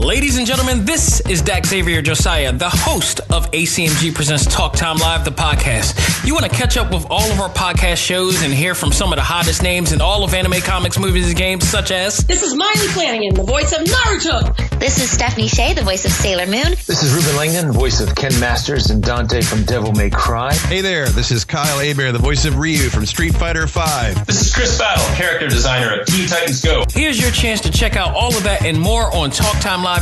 Ladies and gentlemen, this is Dak Xavier Josiah, the host of A.C.M.G. Presents Talk Time Live, the podcast. You want to catch up with all of our podcast shows and hear from some of the hottest names in all of anime, comics, movies, and games, such as... This is Miley Flanagan, the voice of Naruto. This is Stephanie Shea, the voice of Sailor Moon. This is Ruben Langdon, voice of Ken Masters and Dante from Devil May Cry. Hey there, this is Kyle Hebert, the voice of Ryu from Street Fighter V. This is Chris Battle, character designer of Teen Titans Go. Here's your chance to check out all of that and more on TalkTimeLive.com.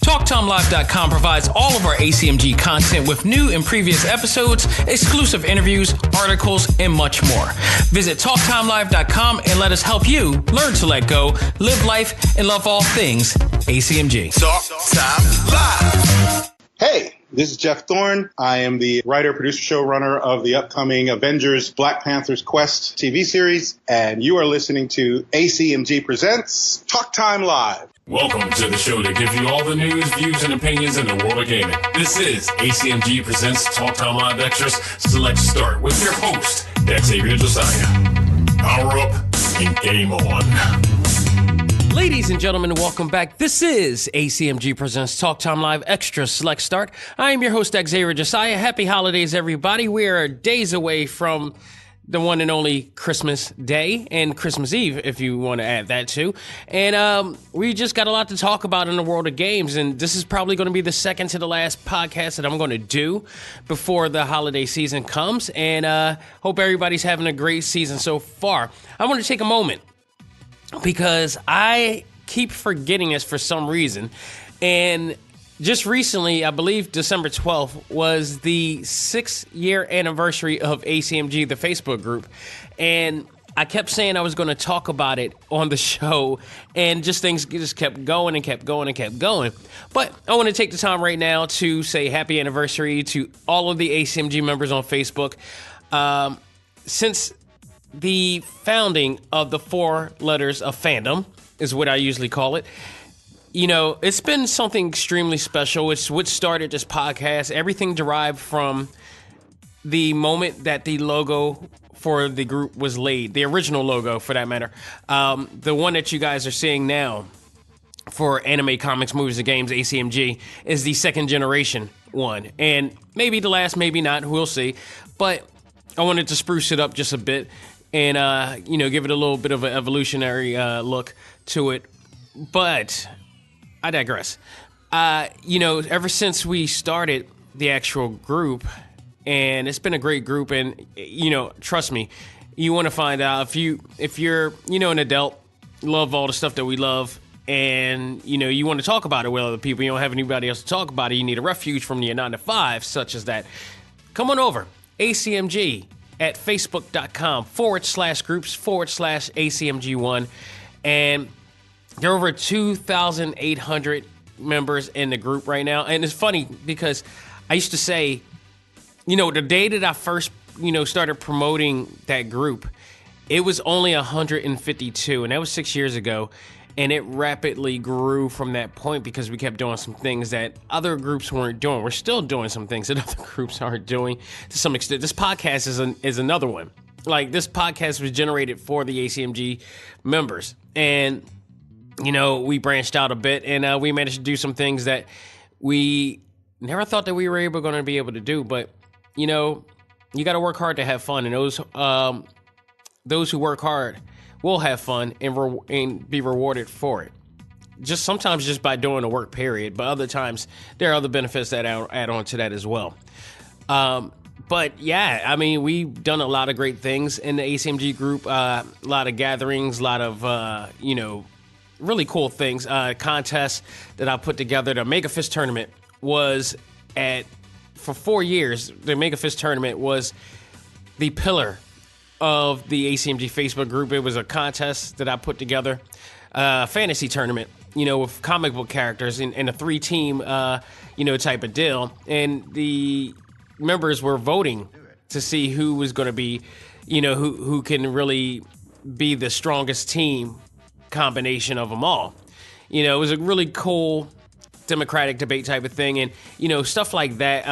TalkTimeLive.com provides all of our A.C.M.G. content with new and previous episodes, exclusive interviews, articles, and much more. Visit TalkTimeLive.com and let us help you learn to let go, live life, and love all things A.C.M.G. Talk Time Live. Hey, this is Jeff Thorne. I am the writer, producer, showrunner of the upcoming Avengers Black Panther's Quest TV series, and you are listening to A.C.M.G. Presents Talk Time Live. Welcome to the show that gives you all the news, views, and opinions in the world of gaming. This is A.C.M.G. Presents Talk Time Live Extras Select Start with your host, Dak Xavier Josiah. Power up and game on. Ladies and gentlemen, welcome back. This is A.C.M.G. Presents Talk Time Live Extra Select Start. I am your host, Dak Xavier Josiah. Happy holidays, everybody. We are days away from the one and only Christmas Day and Christmas Eve, if you want to add that too. And we just got a lot to talk about in the world of games, and this is probably going to be the second to the last podcast that I'm going to do before the holiday season comes, and hope everybody's having a great season so far. I want to take a moment because I keep forgetting this for some reason, and just recently, I believe December 12th, was the 6-year anniversary of A.C.M.G., the Facebook group. And I kept saying I was going to talk about it on the show, and just things just kept going and kept going and kept going. But I want to take the time right now to say happy anniversary to all of the A.C.M.G. members on Facebook. Since the founding of the 4 letters of fandom, is what I usually call it, you know, it's been something extremely special. It's what started this podcast. Everything derived from the moment that the logo for the group was laid, the original logo for that matter. The one that you guys are seeing now for anime, comics, movies, and games, A.C.M.G., is the second generation one. And maybe the last, maybe not, we'll see. But I wanted to spruce it up just a bit and, you know, give it a little bit of an evolutionary look to it. But I digress. You know, ever since we started the actual group, and it's been a great group, and, you know, trust me, you want to find out if you're, you know, an adult, love all the stuff that we love, and, you know, you want to talk about it with other people, you don't have anybody else to talk about it, you need a refuge from your 9 to 5, such as that, come on over, ACMG at facebook.com/groups/ACMG1, and there are over 2,800 members in the group right now. And it's funny because I used to say, you know, the day that I first, you know, started promoting that group, it was only 152. And that was 6 years ago. And it rapidly grew from that point because we kept doing some things that other groups weren't doing. We're still doing some things that other groups aren't doing to some extent. This podcast is another one. Like, this podcast was generated for the ACMG members. And you know, we branched out a bit, and we managed to do some things that we never thought that we were going to be able to do. But, you know, you got to work hard to have fun, and those who work hard will have fun and be rewarded for it. Just sometimes just by doing the work, period. But other times there are other benefits that add on to that as well. But yeah, I mean, we've done a lot of great things in the ACMG group. A lot of gatherings, a lot of you know, really cool things. Contests that I put together. The Mega Fist tournament was for 4 years, the Mega Fist tournament was the pillar of the ACMG Facebook group. It was a contest that I put together, fantasy tournament, you know, with comic book characters in a 3-team, you know, type of deal. And the members were voting to see who was going to be, you know, who can really be the strongest team combination of them all. You know, it was a really cool democratic debate type of thing, and you know, stuff like that.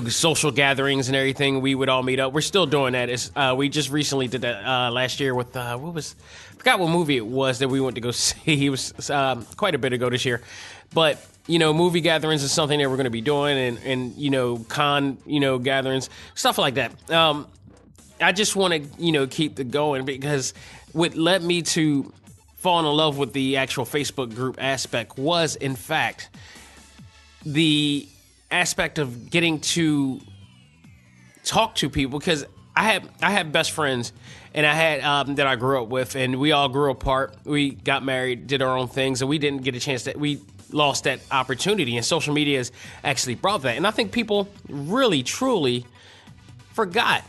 social gatherings and everything, we would all meet up. We're still doing that. We just recently did that last year with, I forgot what movie it was that we went to go see. It was quite a bit ago this year. But, movie gatherings is something that we're going to be doing and con, gatherings, stuff like that. I just want to, keep it going because what led me to fall in love with the actual Facebook group aspect was, in fact, the aspect of getting to talk to people, because I had best friends and I had that I grew up with, and we all grew apart. We got married, did our own things, and we didn't get a chance we lost that opportunity, and social media has actually brought that. And I think people really, truly forgot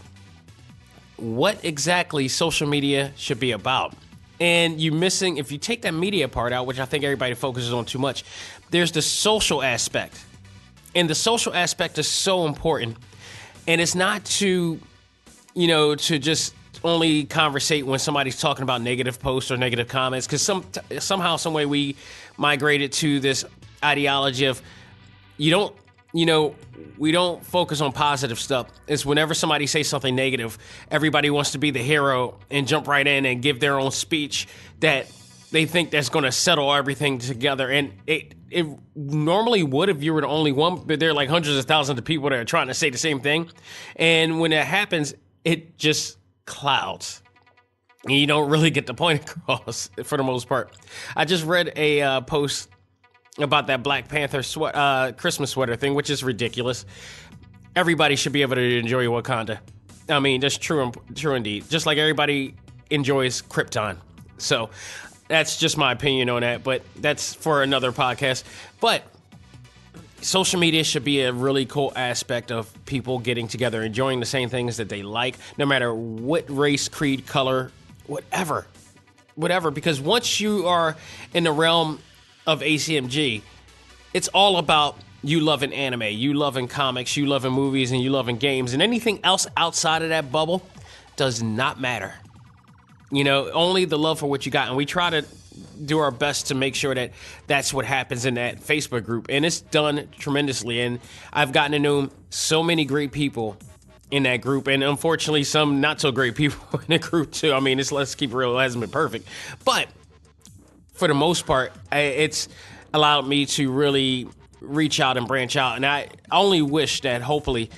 what exactly social media should be about. And you're missing, if you take that media part out, which I think everybody focuses on too much, there's the social aspect. And the social aspect is so important. And it's not to just only conversate when somebody's talking about negative posts or negative comments, because somehow, some way we migrated to this ideology of we don't focus on positive stuff. It's whenever somebody says something negative, everybody wants to be the hero and jump right in and give their own speech that they think that's going to settle everything together. And it normally would if you were the only one, but there are like hundreds of thousands of people that are trying to say the same thing. And when that happens, it just clouds. And you don't really get the point across for the most part. I just read a post about that Black Panther Christmas sweater thing, which is ridiculous. Everybody should be able to enjoy Wakanda. I mean, that's true indeed. Just like everybody enjoys Krypton. So that's just my opinion on that, but that's for another podcast. But social media should be a really cool aspect of people getting together, enjoying the same things that they like, no matter what race, creed, color, whatever. Because once you are in the realm of A.C.M.G, it's all about you loving anime, you loving comics, you loving movies, and you loving games, and anything else outside of that bubble does not matter. Only the love for what you got. And we try to do our best to make sure that that's what happens in that Facebook group. And it's done tremendously. And I've gotten to know so many great people in that group. And unfortunately, some not so great people in the group too. I mean, let's keep it real. It hasn't been perfect. But for the most part, it's allowed me to really reach out and branch out. And I only wish that hopefully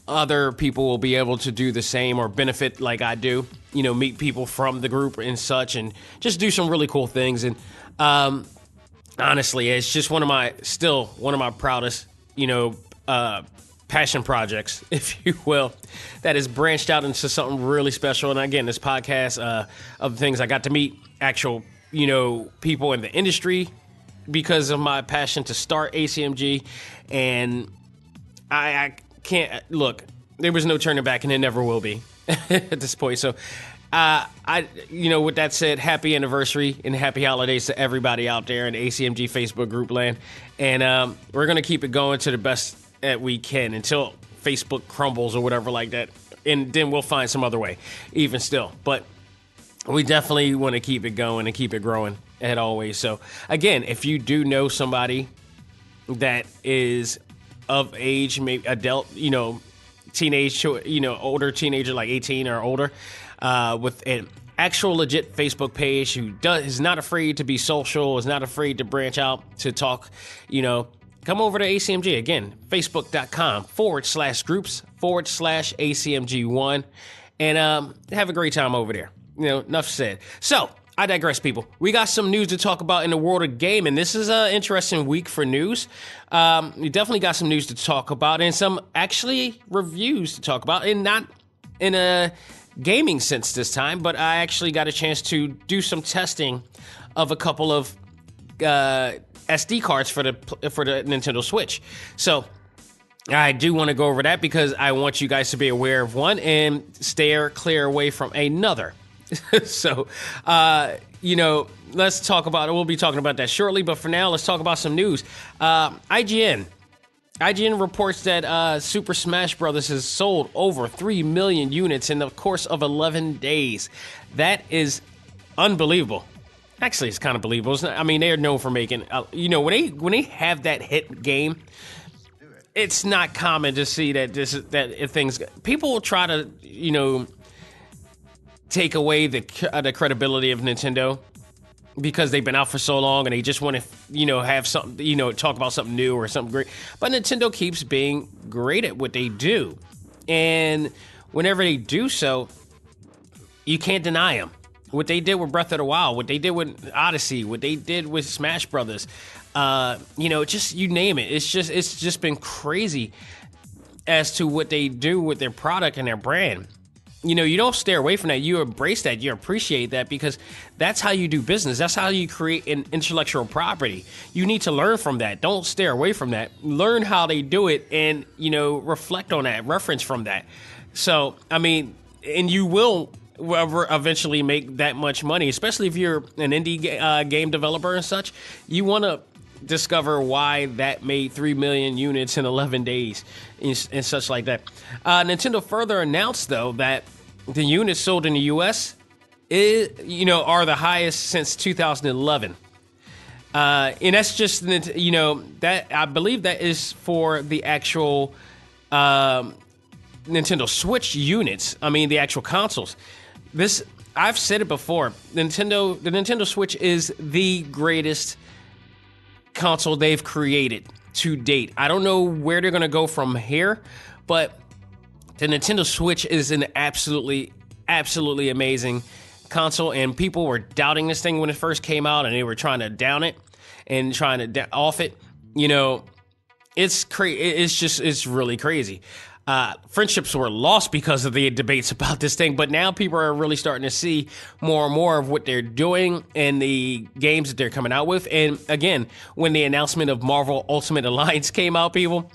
other people will be able to do the same or benefit like I do, meet people from the group and such, and just do some really cool things. And honestly, it's just one of my proudest, passion projects, if you will, that has branched out into something really special. And again, this podcast of things I got to meet actual, people in the industry because of my passion to start A.C.M.G. And I can't look. There was no turning back, and it never will be at this point. So, with that said, happy anniversary and happy holidays to everybody out there in the A.C.M.G. Facebook group land. And we're gonna keep it going to the best that we can until Facebook crumbles or whatever like that, and then we'll find some other way, even still. But we definitely want to keep it going and keep it growing as always. So, again, if you do know somebody that is of age, maybe adult, teenage, older teenager, like 18 or older, with an actual legit Facebook page who is not afraid to be social, is not afraid to branch out to talk, come over to A.C.M.G. Again, facebook.com/groups/ACMG1 and have a great time over there. Enough said. So, I digress, people. We got some news to talk about in the world of gaming. This is an interesting week for news. We definitely got some news to talk about and some actually reviews to talk about, and not in a gaming sense this time, but I actually got a chance to do some testing of a couple of SD cards for the Nintendo Switch. So I do want to go over that because I want you guys to be aware of one and stay clear away from another. So, let's talk about it. We'll be talking about that shortly, but for now, let's talk about some news. IGN reports that Super Smash Bros. Has sold over 3 million units in the course of 11 days. That is unbelievable. Actually, it's kind of believable. They're known for making, when they have that hit game, it's not common to see that if things people will try to take away the credibility of Nintendo because they've been out for so long and they just want to have something talk about something new or something great. But Nintendo keeps being great at what they do, and whenever they do so, you can't deny them. What they did with Breath of the Wild, what they did with Odyssey, what they did with Smash Brothers, just you name it. It's just been crazy as to what they do with their product and their brand. You don't stay away from that. You embrace that. You appreciate that because that's how you do business. That's how you create an intellectual property. You need to learn from that. Don't stay away from that. Learn how they do it and, reflect on that, reference from that. So, and you will eventually make that much money, especially if you're an indie game developer and such. You want to discover why that made 3 million units in 11 days and such like that. Nintendo further announced, though, that the units sold in the U.S. are the highest since 2011. And that's just, that I believe that is for the actual Nintendo Switch units. The actual consoles. I've said it before. The Nintendo Switch is the greatest console they've created to date. I don't know where they're going to go from here, but the Nintendo Switch is an absolutely amazing console, and people were doubting this thing when it first came out, and they were trying to down it and trying to off it. It's really crazy. Friendships were lost because of the debates about this thing, but now people are really starting to see more and more of what they're doing and the games that they're coming out with. And again, when the announcement of Marvel Ultimate Alliance came out, people,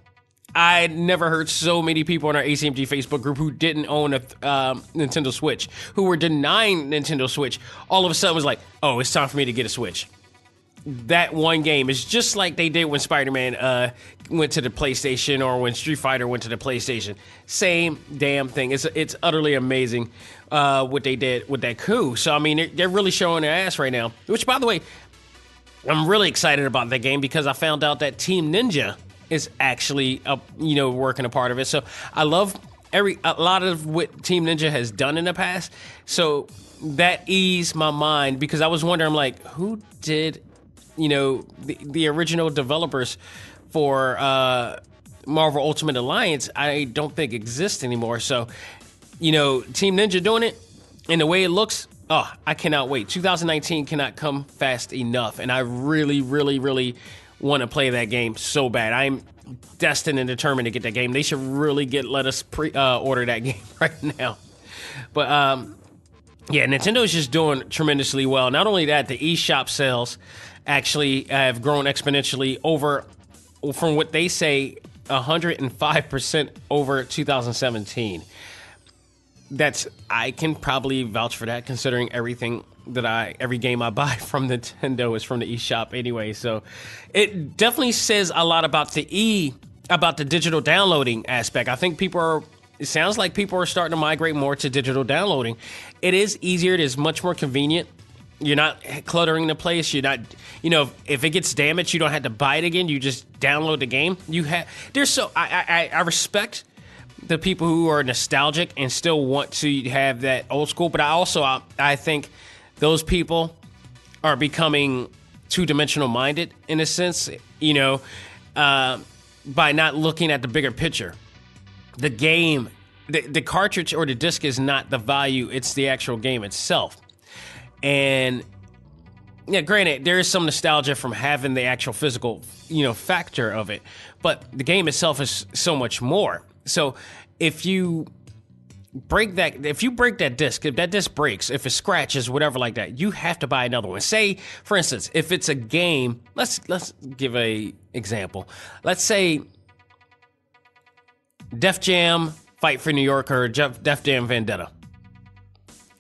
I never heard so many people in our A.C.M.G. Facebook group who didn't own a Nintendo Switch, who were denying Nintendo Switch, all of a sudden was like, oh, it's time for me to get a Switch. That one game is just like they did when Spider-Man went to the PlayStation or when Street Fighter went to the PlayStation. Same damn thing. It's utterly amazing what they did with that coup. So, they're really showing their ass right now. Which, by the way, I'm really excited about that game because I found out that Team Ninja is actually, working a part of it. So I love a lot of what Team Ninja has done in the past. So that eased my mind because I was wondering, like, who did the original developers for Marvel Ultimate Alliance, I don't think exist anymore. So, Team Ninja doing it and the way it looks, I cannot wait. 2019 cannot come fast enough. And I really, really, really want to play that game so bad. I'm destined and determined to get that game. They should really let us order that game right now. But, Nintendo is just doing tremendously well. Not only that, the eShop sales actually have grown exponentially from what they say 105% over 2017. I can probably vouch for that considering every game I buy from Nintendo is from the eShop anyway. So it definitely says a lot about the digital downloading aspect. I think it sounds like people are starting to migrate more to digital downloading. It is easier. It is much more convenient. You're not cluttering the place. You're not, if it gets damaged, you don't have to buy it again. You just download the game. I respect the people who are nostalgic and still want to have that old school, but I think those people are becoming two-dimensional minded in a sense, by not looking at the bigger picture. The game, the cartridge or the disc is not the value, it's the actual game itself. And yeah, granted, there is some nostalgia from having the actual physical, factor of it, but the game itself is so much more. So if you break that disc, if that disc breaks, if it scratches, whatever like that, you have to buy another one. Say, for instance, if it's a game, let's give a example. Let's say Def Jam Fight for New York or Def Jam Vendetta.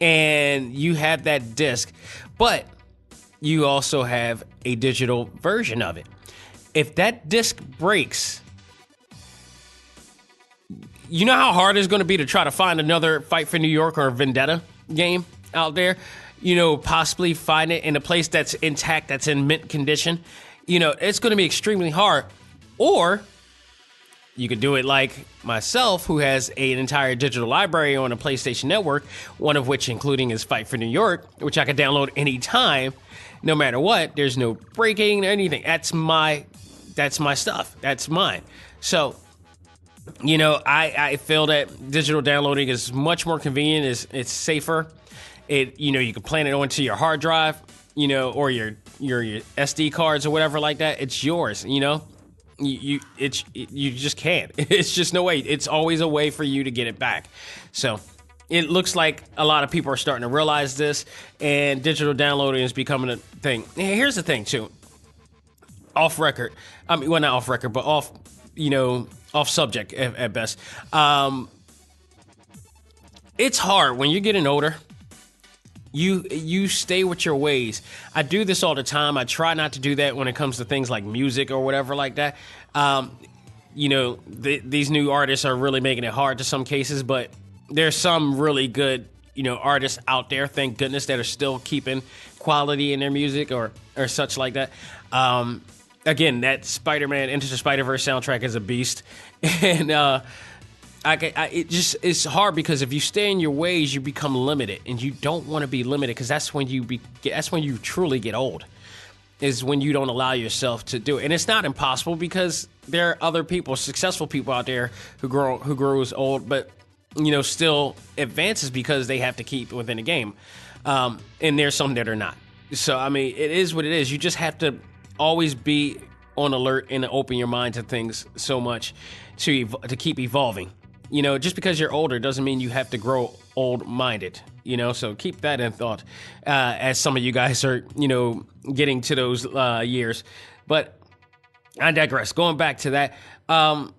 And you have that disc, but you also have a digital version of it. If that disc breaks, you know how hard it's going to be to try to find another Fight for New York or Vendetta game out there? Possibly find it in a place that's intact, that's in mint condition. It's going to be extremely hard. Or You could do it like myself, who has an entire digital library on a PlayStation Network, one of which including is Fight for New York, which I could download anytime, no matter what. There's no breaking or anything. That's my stuff. That's mine. So, I feel that digital downloading is much more convenient. It's safer. You can plan it onto your hard drive, or your SD cards or whatever like that. It's yours, You just can't. It's just no way. It's always a way for you to get it back. So it looks like a lot of people are starting to realize this, and digital downloading is becoming a thing. Here's the thing too. Off record. I mean, well, not off record, but off subject at best. It's hard when you're getting older. You stay with your ways. I do this all the time. I try not to do that when it comes to things like music or whatever like that. These new artists are really making it hard to some cases, but there's some really good, artists out there, thank goodness, that are still keeping quality in their music or such like that. Again, that Spider-Man Into the Spider-Verse soundtrack is a beast. And, it's hard because if you stay in your ways, you become limited, and you don't want to be limited because that's when you truly get old. Is when you don't allow yourself to do it, and it's not impossible because there are other people, successful people out there who grows old, but still advances because they have to keep within the game, and there's some that are not. So I mean, it is what it is. You just have to always be on alert and open your mind to things so much to keep evolving. Just because you're older doesn't mean you have to grow old-minded, so keep that in thought as some of you guys are, getting to those years. But I digress. Going back to that, the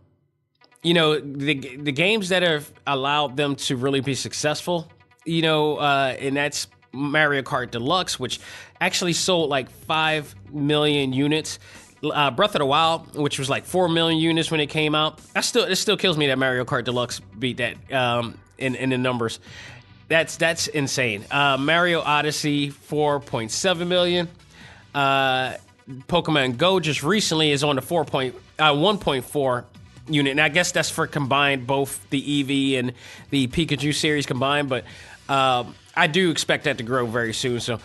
games that have allowed them to really be successful, and that's Mario Kart Deluxe, which actually sold like 5 million units. Breath of the Wild, which was like 4 million units when it came out. It still kills me that Mario Kart Deluxe beat that in the numbers. That's insane. Mario Odyssey, 4.7 million. Pokemon Go just recently is on the 1.4 unit, and I guess that's for combined both the Eevee and the Pikachu series combined. But I do expect that to grow very soon. So,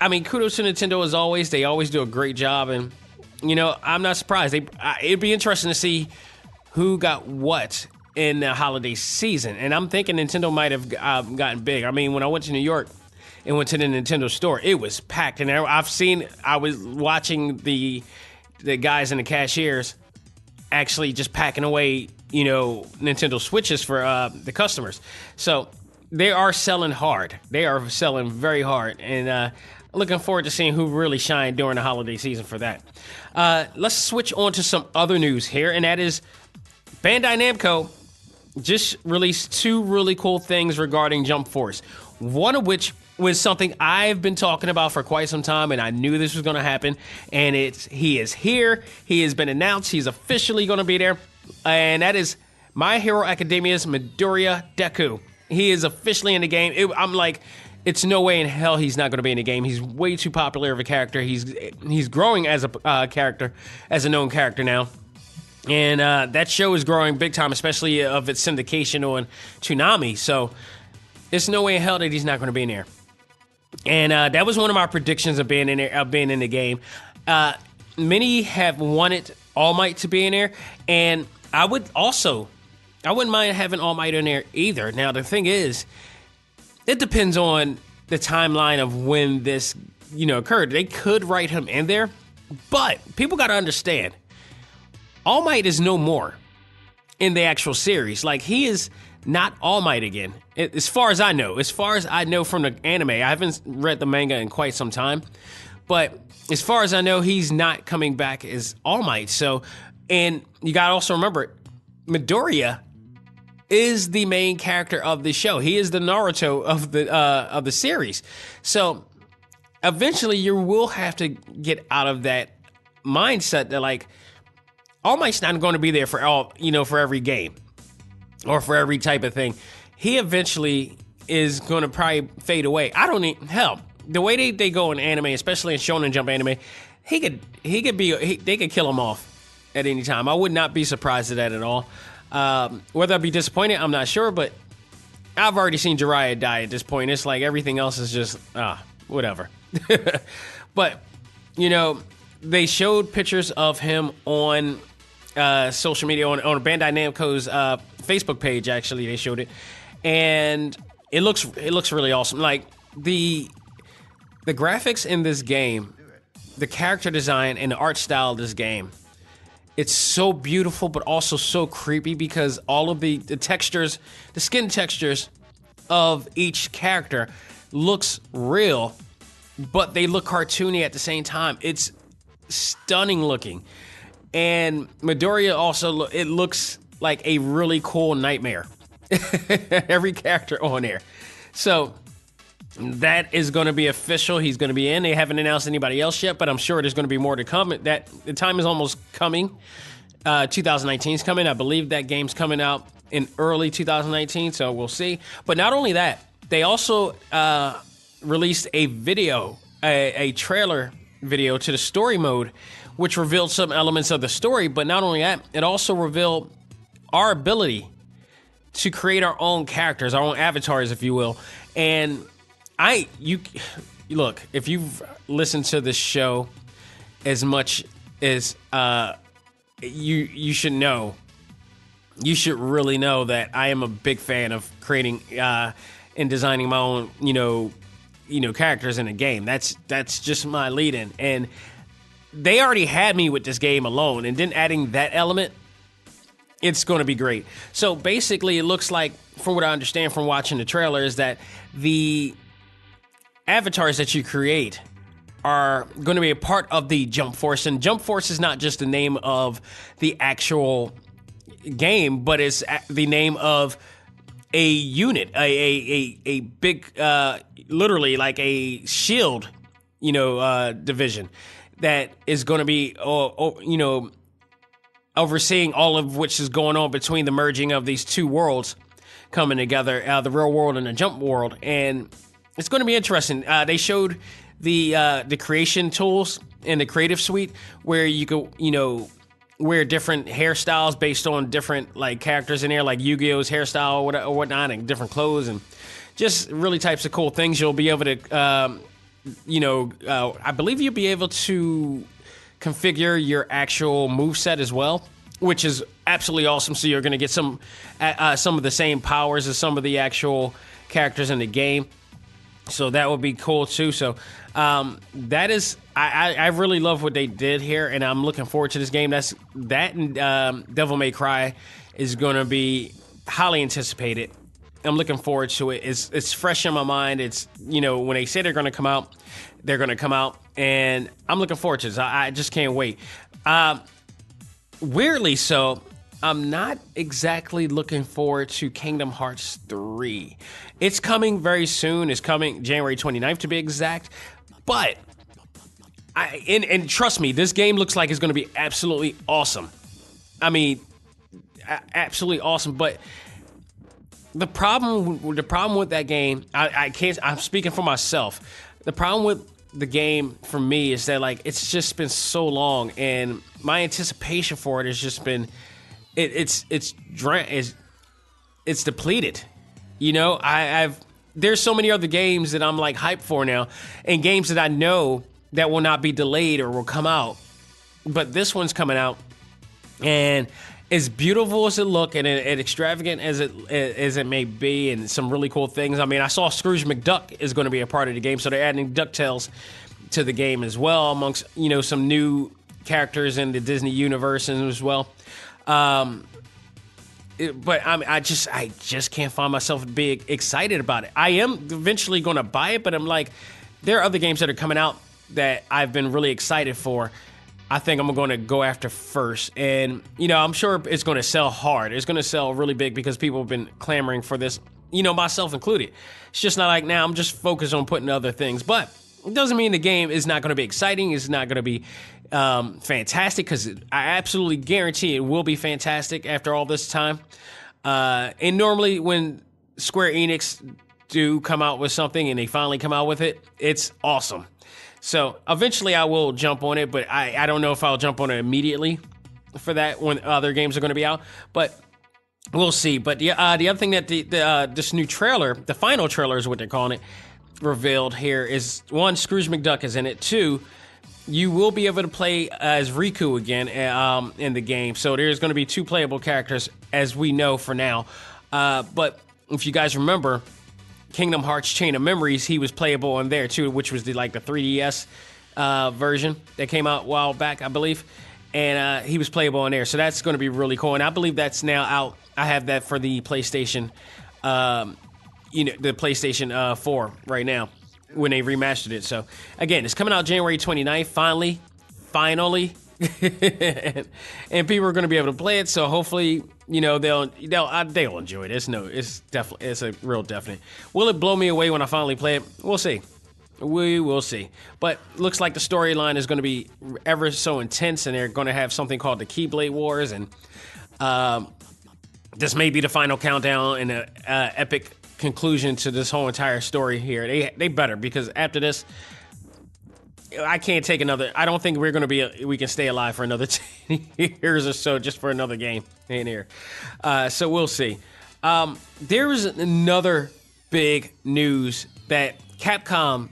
I mean, kudos to Nintendo as always. They always do a great job, and I'm not surprised. It'd be interesting to see who got what in the holiday season. And I'm thinking Nintendo might have gotten big. I mean, when I went to New York and went to the Nintendo store, it was packed. And I was watching the guys and the cashiers actually just packing away, Nintendo Switches for the customers. So they are selling hard. They are selling very hard. And looking forward to seeing who really shined during the holiday season for that. Let's switch on to some other news here, and that is Bandai Namco just released 2 really cool things regarding Jump Force. One of which was something I've been talking about for quite some time, and I knew this was going to happen. And he is here. He has been announced. He's officially going to be there, and that is My Hero Academia's Midoriya Deku. He is officially in the game. I'm like, it's no way in hell he's not going to be in the game. He's way too popular of a character. He's growing as a character, as a known character now. And that show is growing big time, especially of its syndication on Toonami. So it's no way in hell that he's not going to be in there. And that was one of my predictions of being in there, of being in the game. Many have wanted All Might to be in there, and I wouldn't mind having All Might in there either. Now the thing is, it depends on the timeline of when this, occurred. They could write him in there, but people got to understand, All Might is no more in the actual series. Like, he is not All Might again, as far as I know. As far as I know from the anime, I haven't read the manga in quite some time, but as far as I know, he's not coming back as All Might. So, and you got to also remember, Midoriya is the main character of the show. He is the Naruto of the series. So eventually you will have to get out of that mindset that, like, All Might's not going to be there for for every game or for every type of thing. He eventually is going to probably fade away. Hell, the way they go in anime, especially in Shonen Jump anime, they could kill him off at any time. I would not be surprised at that at all. Whether I'd be disappointed, I'm not sure, but I've already seen Jiraiya die at this point. It's like everything else is just, whatever. But, you know, they showed pictures of him on social media, on Bandai Namco's Facebook page, actually. They showed it. And it looks really awesome. Like, the graphics in this game, the character design, and the art style of this game, it's so beautiful, but also so creepy because all of the textures, the skin textures of each character looks real, but they look cartoony at the same time. It's stunning looking. And Midoriya also, it looks like a really cool nightmare. Every character on there. So that is going to be official. He's going to be in. They haven't announced anybody else yet, but I'm sure there's going to be more to come. That the time is almost coming. 2019 is coming. I believe that game's coming out in early 2019, so we'll see. But not only that, they also released a video, a trailer video to the story mode, which revealed some elements of the story. But not only that, it also revealed our ability to create our own characters, our own avatars, if you will. And look, if you've listened to this show as much as you should know, you should really know that I am a big fan of creating and designing my own, characters in a game. That's just my lead-in. And they already had me with this game alone, and then adding that element, it's going to be great. So basically, it looks like, from what I understand from watching the trailer, is that the avatars that you create are going to be a part of the Jump Force. And Jump Force is not just the name of the actual game, but it's the name of a unit, a big, literally like a shield, division that is going to be, overseeing all of which is going on between the merging of these two worlds coming together, the real world and the Jump world. And it's going to be interesting. They showed the creation tools in the creative suite where you could, wear different hairstyles based on different like characters in there, like Yu-Gi-Oh's hairstyle or whatnot, and different clothes and just really types of cool things. You'll be able to, I believe you'll be able to configure your actual moveset as well, which is absolutely awesome. So you're going to get some of the same powers as some of the actual characters in the game. So that would be cool too. So that is, I really love what they did here, and I'm looking forward to this game. And Devil May Cry is going to be highly anticipated. I'm looking forward to it. It's fresh in my mind. It's, when they say they're going to come out, they're going to come out, and I'm looking forward to this. I just can't wait. Weirdly so, I'm not exactly looking forward to Kingdom Hearts 3. It's coming very soon. It's coming January 29th to be exact. But, and trust me, this game looks like it's going to be absolutely awesome. I mean, absolutely awesome. But the problem with that game, I can't. I'm speaking for myself. The problem with the game for me is that it's just been so long, and my anticipation for it has just been. It's depleted. There's so many other games that I'm hyped for now, and games that I know that will not be delayed or will come out. But this one's coming out, and as beautiful as it look and extravagant as it may be, and some really cool things. I mean, I saw Scrooge McDuck is going to be a part of the game, so they're adding DuckTales to the game as well, amongst some new characters in the Disney universe as well. But I just can't find myself being excited about it. I am eventually going to buy it, but I'm there are other games that are coming out that I've been really excited for. I think I'm going to go after first, and I'm sure it's going to sell hard. It's going to sell really big because people have been clamoring for this, myself included. It's just not now I'm just focused on putting other things, but it doesn't mean the game is not going to be exciting. It's not going to be fantastic, because I absolutely guarantee it will be fantastic after all this time. And normally when Square Enix do come out with something and they finally come out with it, it's awesome. So eventually I will jump on it, but I don't know if I'll jump on it immediately. for that when other games are going to be out, but we'll see. But the other thing that this new trailer, the final trailer is what they're calling it, revealed here is, one, Scrooge McDuck is in it. Two, you will be able to play as Riku again in the game. So there's going to be 2 playable characters, as we know for now. But if you guys remember, Kingdom Hearts Chain of Memories, he was playable on there too, which was the 3DS version that came out a while back, I believe. And he was playable on there. So that's going to be really cool. And I believe that's now out. I have that for the PlayStation, the PlayStation 4 right now, when they remastered it. So again, it's coming out January 29th, finally, and people are going to be able to play it. So hopefully, they'll enjoy it. It's a real definite. Will it blow me away when I finally play it? We'll see. We will see. But looks like the storyline is going to be ever so intense, and they're going to have something called the Keyblade Wars, and this may be the final countdown and an epic conclusion to this whole entire story here. They better, because after this, I can't take another. I don't think we can stay alive for another 10 years or so just for another game in here. So we'll see. There was another big news that Capcom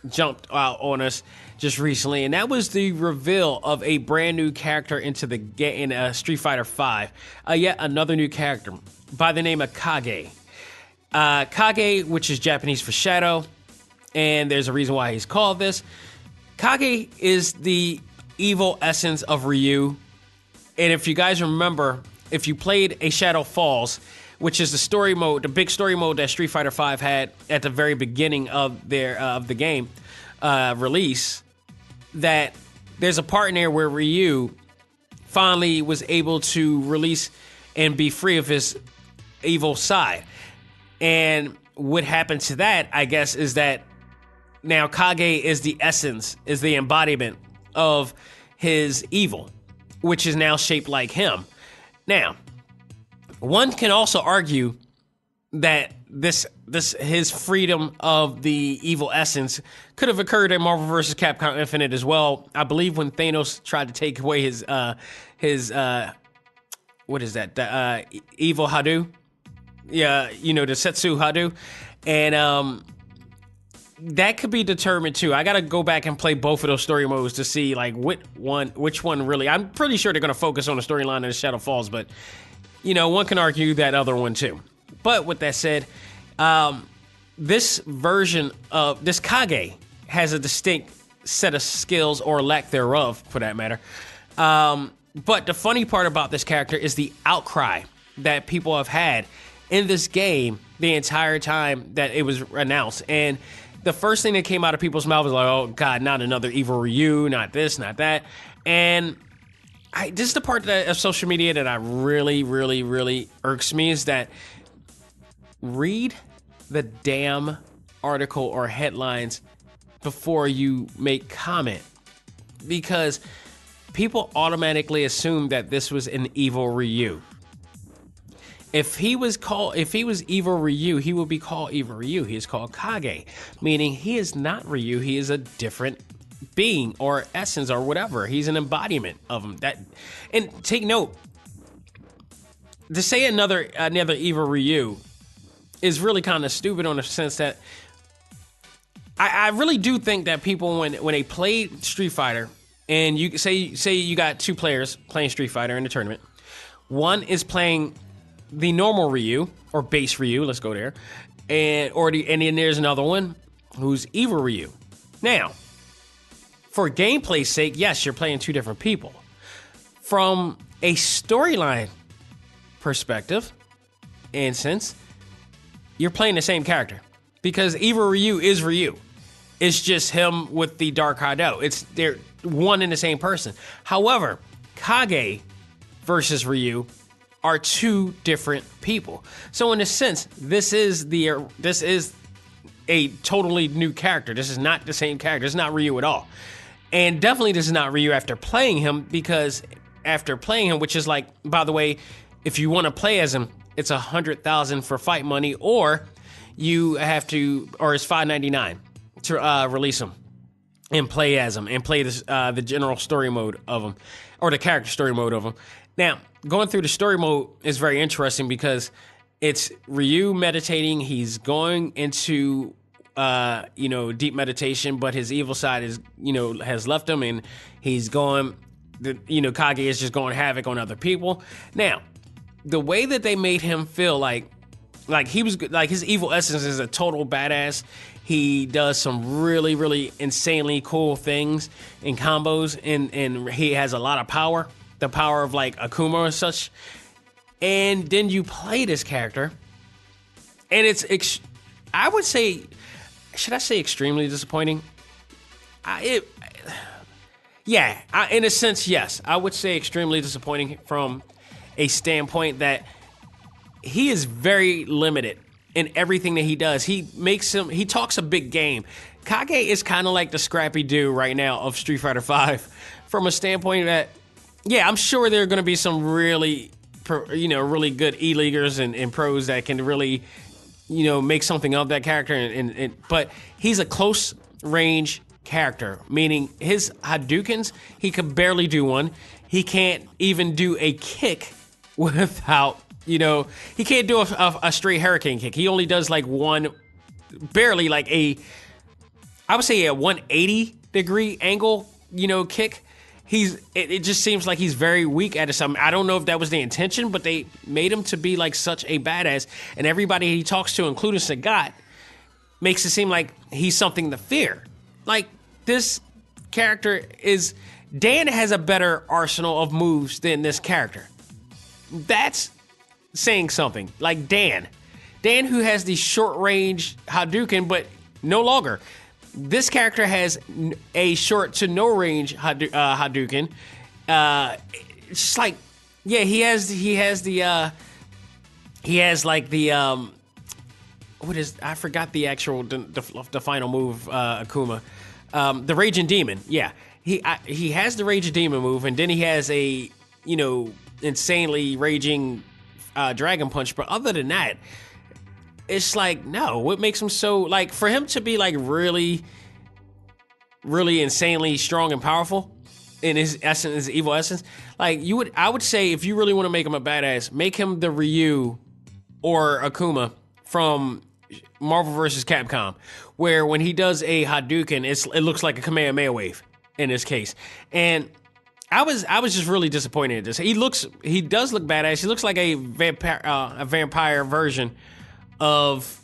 jumped out on us just recently, and that was the reveal of a brand new character in Street Fighter V. Yet another new character by the name of Kage. Kage, which is Japanese for shadow, and there's a reason why he's called this. Kage is the evil essence of Ryu, and if you guys remember, if you played A Shadow Falls, which is the story mode, the big story mode that Street Fighter V had at the very beginning of the game release, that there's a part in there where Ryu finally was able to release and be free of his evil side. And what happened to that, I guess, is that now Kage is the essence, is the embodiment of his evil, which is now shaped like him. Now, one can also argue that his freedom of the evil essence could have occurred in Marvel vs. Capcom Infinite as well. I believe when Thanos tried to take away his what is that? The evil Hadou. Yeah, the Setsu Hadou. And that could be determined too. I got to go back and play both of those story modes to see which one really. I'm pretty sure they're going to focus on the storyline of Shadow Falls, but one can argue that other one too. But with that said, this version of this Kage has a distinct set of skills, or lack thereof, for that matter. But the funny part about this character is the outcry that people have had in this game the entire time that it was announced. And the first thing that came out of people's mouth was like, oh God, not another evil Ryu, not this, not that. And this is the part of social media that I really, really, really irks me, is that read the damn article or headlines before you make comment, because people automatically assume that this was an evil Ryu. If he was evil Ryu, he would be called evil Ryu. He is called Kage, meaning he is not Ryu. He is a different being or essence or whatever. He's an embodiment of him. And take note, to say another evil Ryu is really kind of stupid, on the sense that I really do think that people, when they play Street Fighter, and you say you got 2 players playing Street Fighter in the tournament, one is playing the normal Ryu or base Ryu, let's go there, and then there's another one who's evil Ryu. Now, for gameplay's sake, yes, you're playing 2 different people. From a storyline perspective, in sense, you're playing the same character, because evil Ryu is Ryu. It's just him with the dark Hadou. They're one and the same person. However, Kage versus Ryu are 2 different people. So in a sense, this is a totally new character. This is not the same character. It's not Ryu at all. And definitely this is not Ryu after playing him, because after playing him, which is like, by the way, if you want to play as him, it's 100,000 for fight money, or you have to, or it's $5.99 to release him. and play as him and play this, the general story mode of him, or the character story mode of him. Now, going through the story mode is very interesting because it's Ryu meditating. He's going into deep meditation, but his evil side is, has left him, and he's going, Kage is just going havoc on other people. Now, the way that they made him feel like he was, like, his evil essence is a total badass. He does some really, really insanely cool things and combos, and he has a lot of power, the power of like Akuma and such. And then you play this character, and it's, I would say, should I say extremely disappointing? In a sense, yes. I would say extremely disappointing from a standpoint that he is very limited in everything that he does. He talks a big game. Kage is kind of like the Scrappy Doo right now of Street Fighter V, from a standpoint that, I'm sure there are going to be some really, really good E-Leaguers and pros that can really, make something of that character. But he's a close range character, meaning his Hadoukens, he could barely do one. He can't even do a kick without, he can't do a straight hurricane kick. He only does like one, barely like I would say a 180 degree angle, kick. It just seems like he's very weak at it. I don't know if that was the intention, but they made him to be like such a badass, and everybody he talks to, including Sagat, makes it seem like he's something to fear. Like, this character is, Dan has a better arsenal of moves than this character. That's saying something. Like Dan, who has the short range Hadouken, but no longer. This character has a short to no range Hadouken. It's just like, he has like the what is, I forgot the actual the final move, Akuma, the Raging Demon. He has the Raging Demon move, and then he has a insanely raging Dragon Punch. But other than that, it's like, no, what makes him so, like, for him to be like really, really insanely strong and powerful in his essence, his evil essence, like, I would say, if you really want to make him a badass, make him the Ryu or Akuma from Marvel vs. Capcom, where when he does a Hadouken, it looks like a Kamehameha wave in this case. And I was just really disappointed in this. He does look badass. He looks like a vampire version of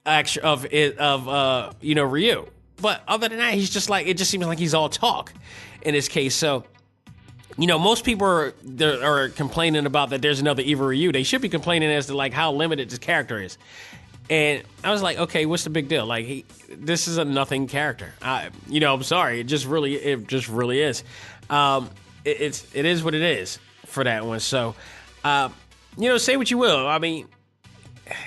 Ryu. But other than that, he's just like, it just seems like he's all talk in this case. So, most people are complaining about that there's another evil Ryu. They should be complaining as to like how limited this character is. And I was like, okay, what's the big deal? Like, this is a nothing character. I'm sorry. It just really is. It is what it is for that one. So, say what you will. I mean,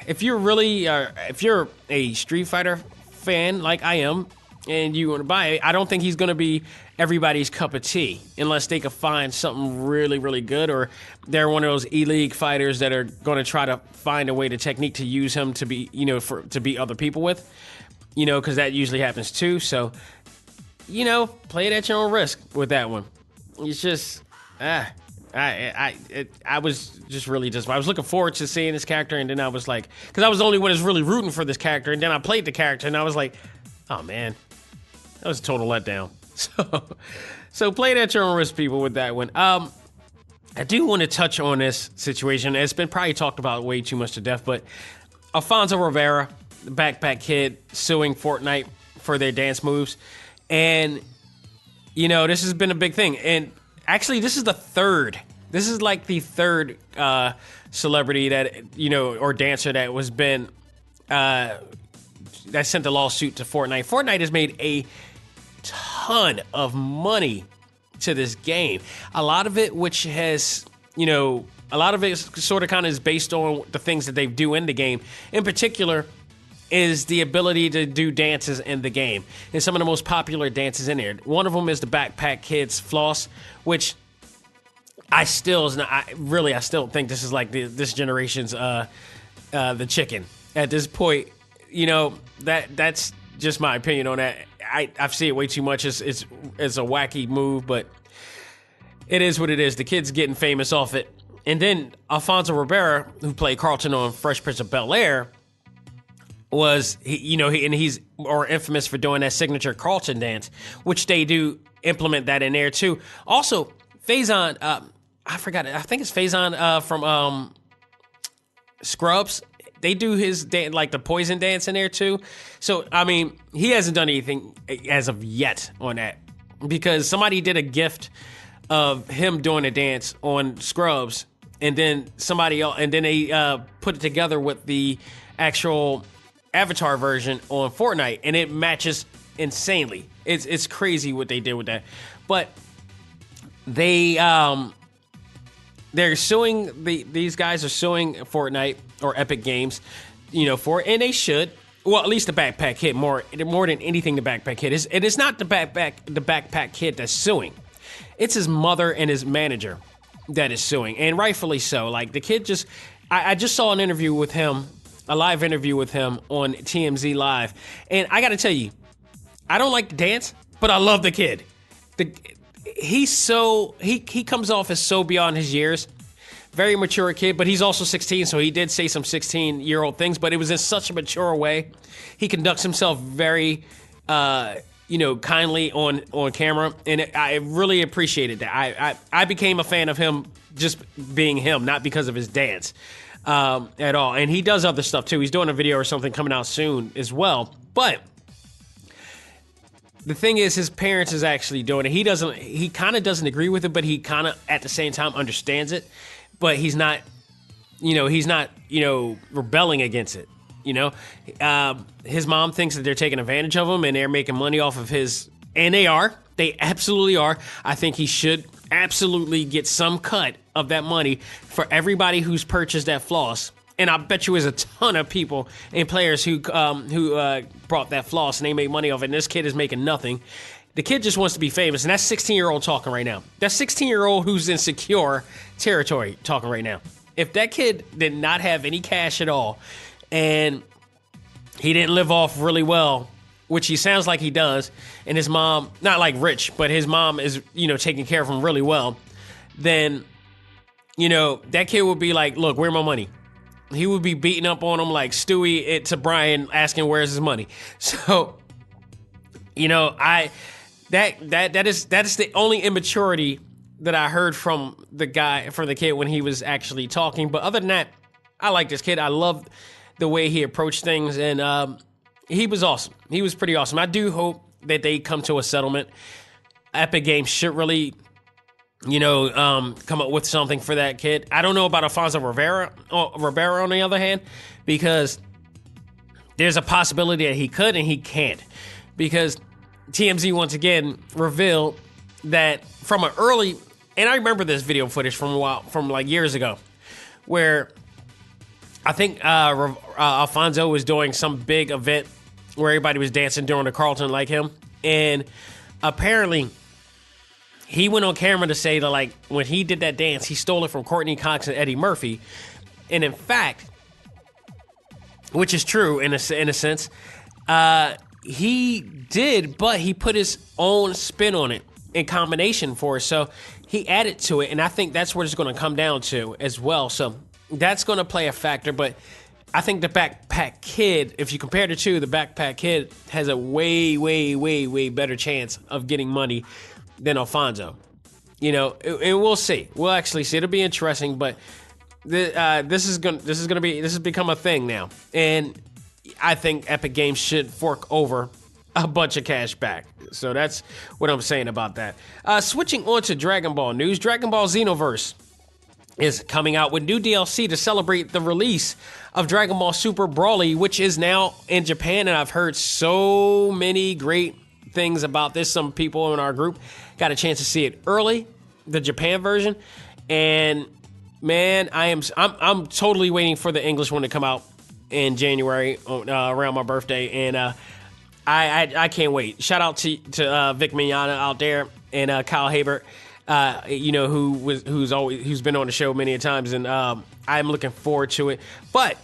if you're a Street Fighter fan like I am, and you want to buy it, I don't think he's going to be everybody's cup of tea unless they can find something really, really good, or they're one of those E-League fighters that are going to try to find a way to technique to use him to be, to beat other people with, because that usually happens too. So, play it at your own risk with that one. It's just, I was just really I was looking forward to seeing this character, and then I was like, because I was the only one that's really rooting for this character, and then I played the character, and I was like, oh man, that was a total letdown. So play it at your own risk, people, with that one. I do want to touch on this situation. It's been probably talked about way too much to death, but Alfonso Rivera, the Backpack Kid, suing Fortnite for their dance moves, and this has been a big thing. And actually, this is the third. This is like the third celebrity that, or dancer that was been that sent a lawsuit to Fortnite. Fortnite has made a ton of money to this game. A lot of it, which has, a lot of it sort of kind of is based on the things that they do in the game. In particular, is the ability to do dances in the game. And some of the most popular dances in there. One of them is the Backpack Kid's Floss, which I still think this is like this generation's the chicken. At this point, that's just my opinion on that. I've seen it way too much. It's a wacky move, but it is what it is. The kid's getting famous off it. And then Alfonso Ribeiro, who played Carlton on Fresh Prince of Bel-Air, he's more infamous for doing that signature Carlton dance, which they do implement that in there too. Also, Faison, I forgot it. I think it's Faison from Scrubs. They do his like the poison dance in there too. So I mean, he hasn't done anything as of yet on that, because somebody did a gift of him doing a dance on Scrubs, and then somebody else, and then they put it together with the actual Avatar version on Fortnite, and it matches insanely. It's crazy what they did with that. But they're suing these guys are suing Fortnite or Epic Games, for it, and they should. Well, at least the Backpack Kid more than anything. The Backpack Kid is. It is not the Backpack Kid that's suing. It's his mother and his manager that is suing, and rightfully so. Like the kid I just saw an interview with him, a live interview with him on TMZ Live, and I got to tell you, I don't like the dance, but I love the kid. He comes off as so beyond his years. Very mature kid, but he's also 16, so he did say some 16-year-old things, but it was in such a mature way. He conducts himself very, kindly on camera, and I really appreciated that. I became a fan of him just being him, not because of his dance at all. And he does other stuff too. He's doing a video or something coming out soon as well. But the thing is, his parents is actually doing it. He kind of doesn't agree with it, but he kind of at the same time understands it. But he's not rebelling against it. His mom thinks that they're taking advantage of him and they're making money off of his, and they are. They absolutely are. I think he should absolutely get some cut of that money for everybody who's purchased that floss. And I bet you there's a ton of people and players who brought that floss and they made money off it. And this kid is making nothing. The kid just wants to be famous, and that's 16-year-old talking right now. That's 16-year-old who's in secure territory talking right now. If that kid did not have any cash at all, and he didn't live off really well, which he sounds like he does, and his mom, not like rich, but his mom is, taking care of him really well, then, that kid would be like, look, where's my money? He would be beating up on him like Stewie to Brian, asking where's his money. So, that is the only immaturity that I heard from the kid when he was actually talking. But other than that, I like this kid. I love the way he approached things, and he was awesome. He was pretty awesome. I do hope that they come to a settlement. Epic Games should really, come up with something for that kid. I don't know about Alfonso Ribeiro on the other hand, because there's a possibility that he could and he can't, because TMZ once again revealed that from an early, and I remember this video footage from like years ago, where I think Alfonso was doing some big event where everybody was dancing during the Carlton like him, and apparently he went on camera to say that, like, when he did that dance, he stole it from Courtney Cox and Eddie Murphy, and in fact, which is true in a sense, he did, but he put his own spin on it in combination for us. So he added to it, and I think that's what it's going to come down to as well. So that's going to play a factor, but I think the Backpack Kid, if you compare the two, the Backpack Kid has a way, way, way, way better chance of getting money than Alfonso. And we'll see. We'll actually see. It'll be interesting, but this has become a thing now, and I think Epic Games should fork over a bunch of cash back. So that's what I'm saying about that. Switching on to Dragon Ball news, Dragon Ball Xenoverse is coming out with new DLC to celebrate the release of Dragon Ball Super Broly, which is now in Japan, and I've heard so many great things about this. Some people in our group got a chance to see it early, the Japan version, and man, I'm totally waiting for the English one to come out in January around my birthday, and I can't wait. Shout out to Vic Mignogna out there and Kyle Habert, who's been on the show many times, and I'm looking forward to it. But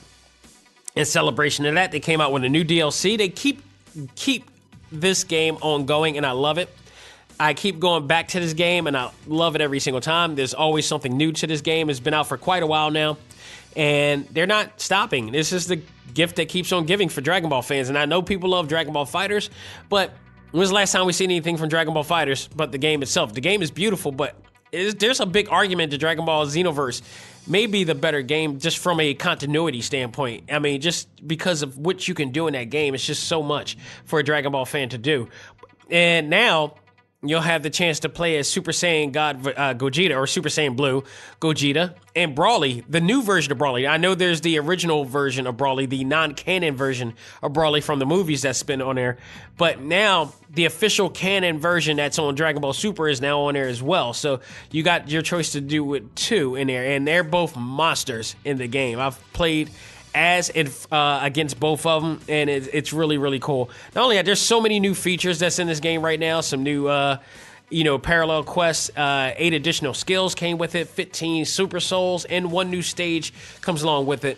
in celebration of that, they came out with a new DLC. They keep this game ongoing, and I love it. I keep going back to this game, and I love it every single time. There's always something new to this game. It's been out for quite a while now, and they're not stopping. This is the gift that keeps on giving for Dragon Ball fans, and I know people love Dragon Ball FighterZ, but when was the last time we seen anything from Dragon Ball FighterZ but the game itself? The game is beautiful, but there's a big argument that Dragon Ball Xenoverse may be the better game just from a continuity standpoint. I mean, just because of what you can do in that game, it's just so much for a Dragon Ball fan to do. And now you'll have the chance to play as Super Saiyan God Gogeta, or Super Saiyan Blue Gogeta, and Broly, the new version of Broly. I know there's the original version of Broly, the non-canon version of Broly from the movies that's been on there, but now the official canon version that's on Dragon Ball Super is now on there as well. So you got your choice to do with two in there, and they're both monsters in the game. I've played as against both of them, and it's really, really cool. Not only that, there's so many new features that's in this game right now. Some new, parallel quests, 8 additional skills came with it, 15 super souls, and 1 new stage comes along with it.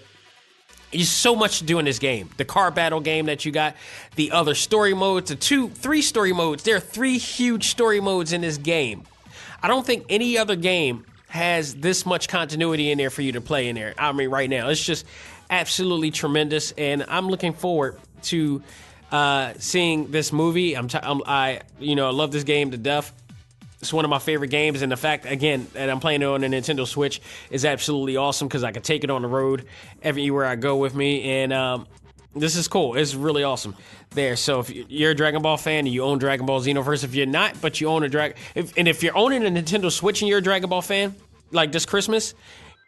There's so much to do in this game. The car battle game that you got, the other story modes, the 3 story modes. There are 3 huge story modes in this game. I don't think any other game has this much continuity in there for you to play in there. I mean, right now, it's just absolutely tremendous, and I'm looking forward to seeing this movie. I love this game to death. It's one of my favorite games, and the fact, again, that I'm playing it on a Nintendo Switch is absolutely awesome because I can take it on the road everywhere I go with me, and this is cool. It's really awesome there. So if you're a Dragon Ball fan and you own Dragon Ball Xenoverse, if you're not, but you own if you're owning a Nintendo Switch and you're a Dragon Ball fan, like this Christmas,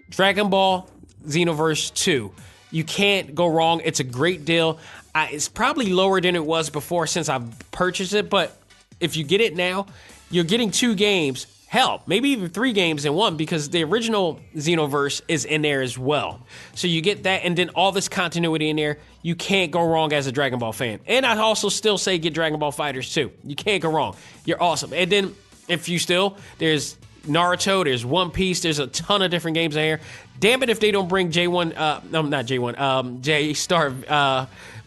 Dragon Ball Xenoverse 2. You can't go wrong. It's a great deal. It's probably lower than it was before since I've purchased it, but if you get it now, you're getting 2 games. Hell, maybe even 3 games in one, because the original Xenoverse is in there as well. So you get that, and then all this continuity in there. You can't go wrong as a Dragon Ball fan. And I'd also still say get Dragon Ball FighterZ too. You can't go wrong. You're awesome. And then if you there's Naruto, there's One Piece, there's a ton of different games in here. Damn it if they don't bring J-Star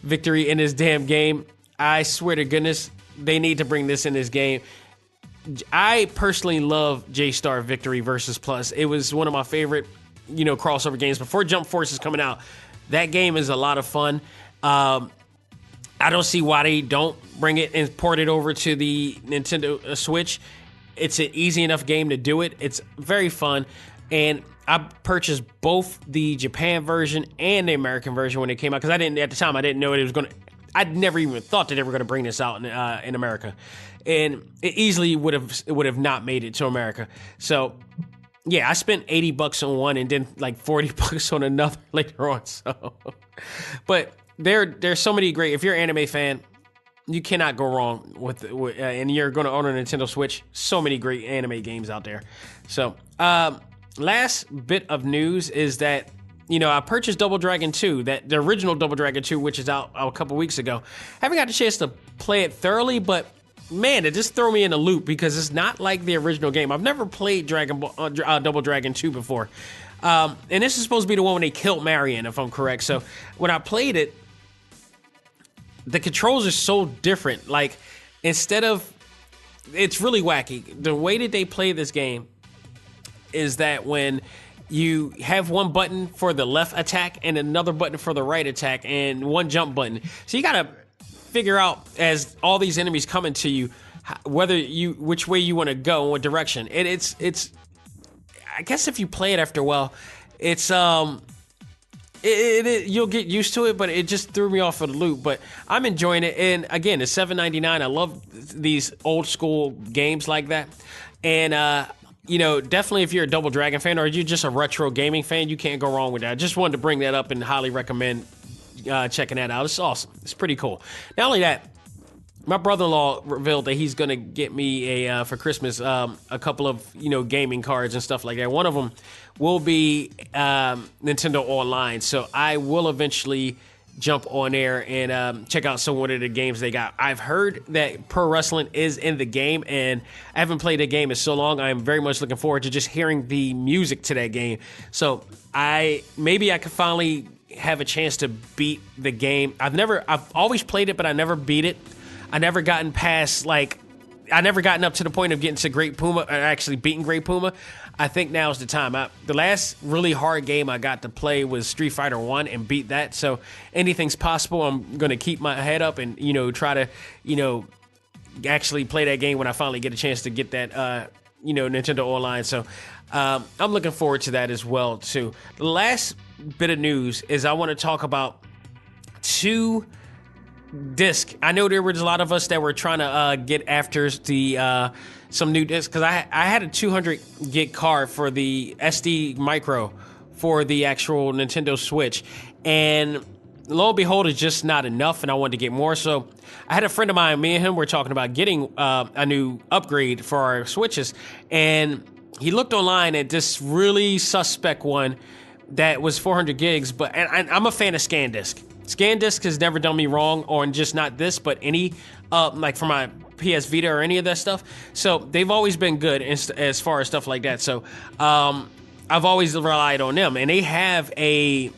Victory in this damn game. I swear to goodness, they need to bring this in this game. I personally love J-Star Victory versus Plus. It was one of my favorite, crossover games. Before Jump Force is coming out, that game is a lot of fun. I don't see why they don't bring it and port it over to the Nintendo Switch. It's an easy enough game to do it. It's very fun. And I purchased both the Japan version and the American version when it came out, because at the time I didn't know it was going to. I'd never even thought that they were going to bring this out in America, and it easily would have not made it to America. So yeah, I spent $80 on one and then like $40 on another later on. So, but there's so many great. If you're an anime fan, you cannot go wrong with and you're going to own a Nintendo Switch. So many great anime games out there. So, last bit of news is that, I purchased Double Dragon 2, the original Double Dragon 2, which is out a couple weeks ago. Haven't got the chance to play it thoroughly, but man, it just threw me in a loop because it's not like the original game. I've never played Double Dragon 2 before. And this is supposed to be the one when they killed Marion, if I'm correct. So when I played it, the controls are so different. Like, it's really wacky. The way that they play this game is that when you have one button for the left attack and another button for the right attack and one jump button. So you got to figure out, as all these enemies coming to you, which way you want to go, what direction. And it's I guess if you play it after a while, it's you'll get used to it, but it just threw me off of the loop. But I'm enjoying it, and again, it's $7.99. I love these old school games like that, and definitely if you're a Double Dragon fan or you're just a retro gaming fan, you can't go wrong with that. I just wanted to bring that up and highly recommend checking that out. It's awesome. It's pretty cool. Not only that, my brother-in-law revealed that he's going to get me for Christmas a couple of gaming cards and stuff like that. One of them will be Nintendo Online, so I will eventually jump on there and check out some of the games they got. I've heard that pro wrestling is in the game, and I haven't played the game in so long. I'm very much looking forward to just hearing the music to that game. So maybe I could finally have a chance to beat the game. I've always played it, but I never beat it. I never gotten past I never gotten up to the point of getting to Great Puma or actually beating Great Puma. I think now's the time. The last really hard game I got to play was Street Fighter 1 and beat that. So anything's possible. I'm going to keep my head up and, try to, actually play that game when I finally get a chance to get that, Nintendo Online. So I'm looking forward to that as well, too. The last bit of news is I want to talk about 2 disc. I know there was a lot of us that were trying to get after the some new discs because I had a 200 gig card for the SD micro for the actual Nintendo Switch, and lo and behold, it's just not enough, and I wanted to get more. So I had a friend of mine, me and him were talking about getting a new upgrade for our Switches, and he looked online at this really suspect one that was 400 gigs, but and I'm a fan of ScanDisk. ScanDisk has never done me wrong on just not this, but any, like for my PS Vita or any of that stuff. So they've always been good as far as stuff like that. So I've always relied on them, and they have a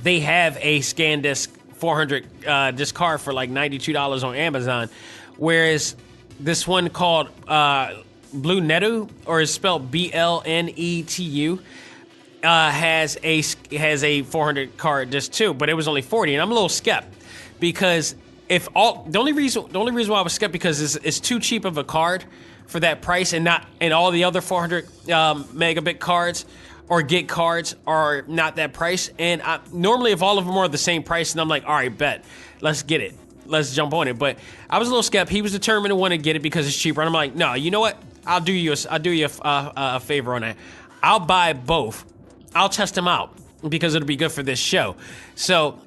ScanDisk 400 disc card for like $92 on Amazon, whereas this one called Blue Netu, or is spelled BLNETU. Has a 400 card disc too, but it was only 40, and I'm a little skeptical because the only reason why I was skeptical because it's too cheap of a card for that price, and all the other 400 megabit cards or gig cards are not that price. And normally if all of them are the same price, and I'm like, all right, bet, let's get it, let's jump on it. But I was a little skeptical. He was determined to want to get it because it's cheaper, and I'm like, no, you know what? I'll do you a favor on that. I'll buy both. I'll test them out because it'll be good for this show. So,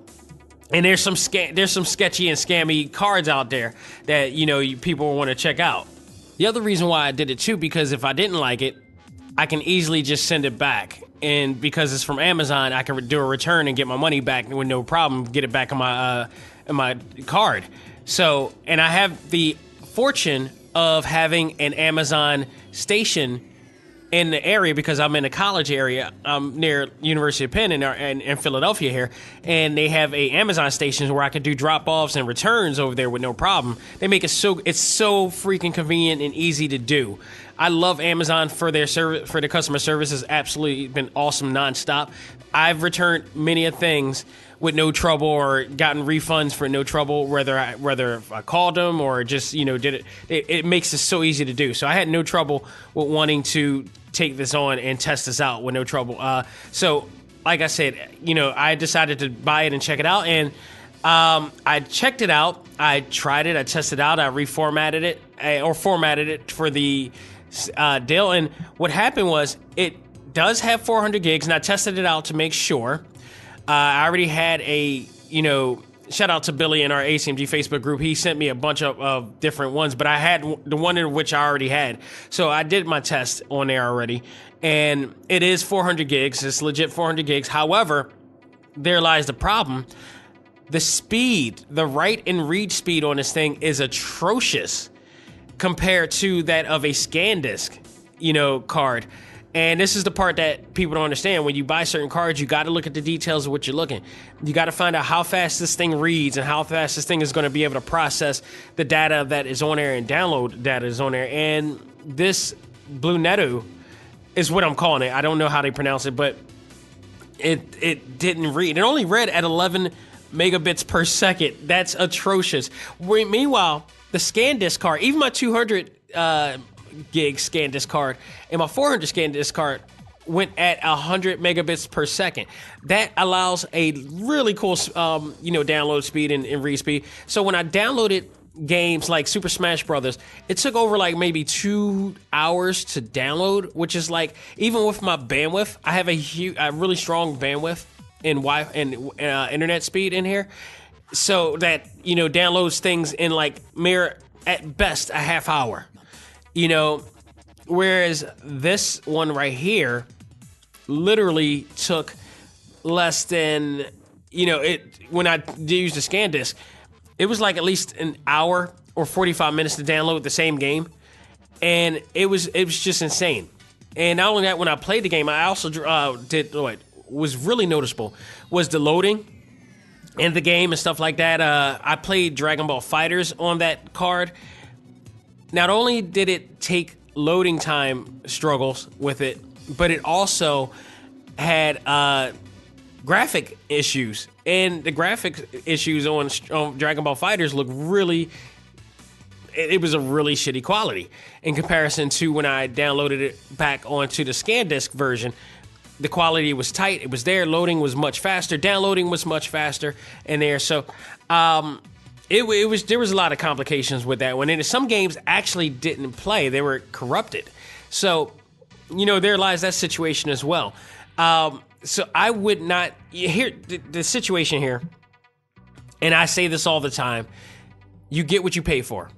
and there's some sketchy and scammy cards out there that people want to check out. The other reason why I did it too, because if I didn't like it, I can easily just send it back, and because it's from Amazon, I can do a return and get my money back with no problem. Get it back on my card. So, and I have the fortune of having an Amazon station in the area because I'm in a college area. I'm near University of Penn in Philadelphia here, and they have a Amazon station where I can do drop-offs and returns over there with no problem. They make it's so freaking convenient and easy to do. I love Amazon for their service, for the customer service has absolutely been awesome nonstop. I've returned many of things with no trouble or gotten refunds for no trouble, whether I called them or just did it. It makes it so easy to do. So I had no trouble with wanting to take this on and test this out with no trouble. So like I said, I decided to buy it and check it out, and I checked it out. I tried it. I tested it out. I reformatted it or formatted it for the deal. And what happened was it does have 400 gigs, and I tested it out to make sure. I already had shout out to Billy in our A.C.M.G Facebook group. He sent me a bunch of different ones, but I had the one in which I already had. So I did my test on there already, and it is 400 gigs. It's legit 400 gigs. However, there lies the problem. The speed, the write and read speed on this thing is atrocious compared to that of a ScanDisk, card. And this is the part that people don't understand. When you buy certain cards, you got to look at the details of what you're looking. You got to find out how fast this thing reads and how fast this thing is going to be able to process the data that is on there and download data is on there. And this Blue Netu is what I'm calling it. I don't know how they pronounce it, but it didn't read. It only read at 11 megabits per second. That's atrocious. Meanwhile, the ScanDisk card, even my 200 gig ScanDisk card and my 400 ScanDisk card went at 100 megabits per second. That allows a really cool, download speed and read speed. So when I downloaded games like Super Smash Brothers, it took over like maybe 2 hours to download, which is like, even with my bandwidth, I have a really strong bandwidth and internet speed in here. So that, downloads things in like at best a half hour. Whereas this one right here literally took less than, when I used the ScanDisk, it was like at least an hour or 45 minutes to download the same game. And it was just insane. And not only that, when I played the game, I also did what was really noticeable was the loading. in the game and stuff like that. I played Dragon Ball Fighters on that card. Not only did it take loading time struggles with it, but it also had graphic issues. And the graphic issues on Dragon Ball Fighters look really... It was a really shitty quality in comparison to when I downloaded it back onto the ScanDisk version. The quality was tight. It was there. Loading was much faster. Downloading was much faster in there. So there was a lot of complications with that one. And some games actually didn't play. They were corrupted. So, there lies that situation as well. So I would not... Here, the situation here, and I say this all the time, you get what you pay for.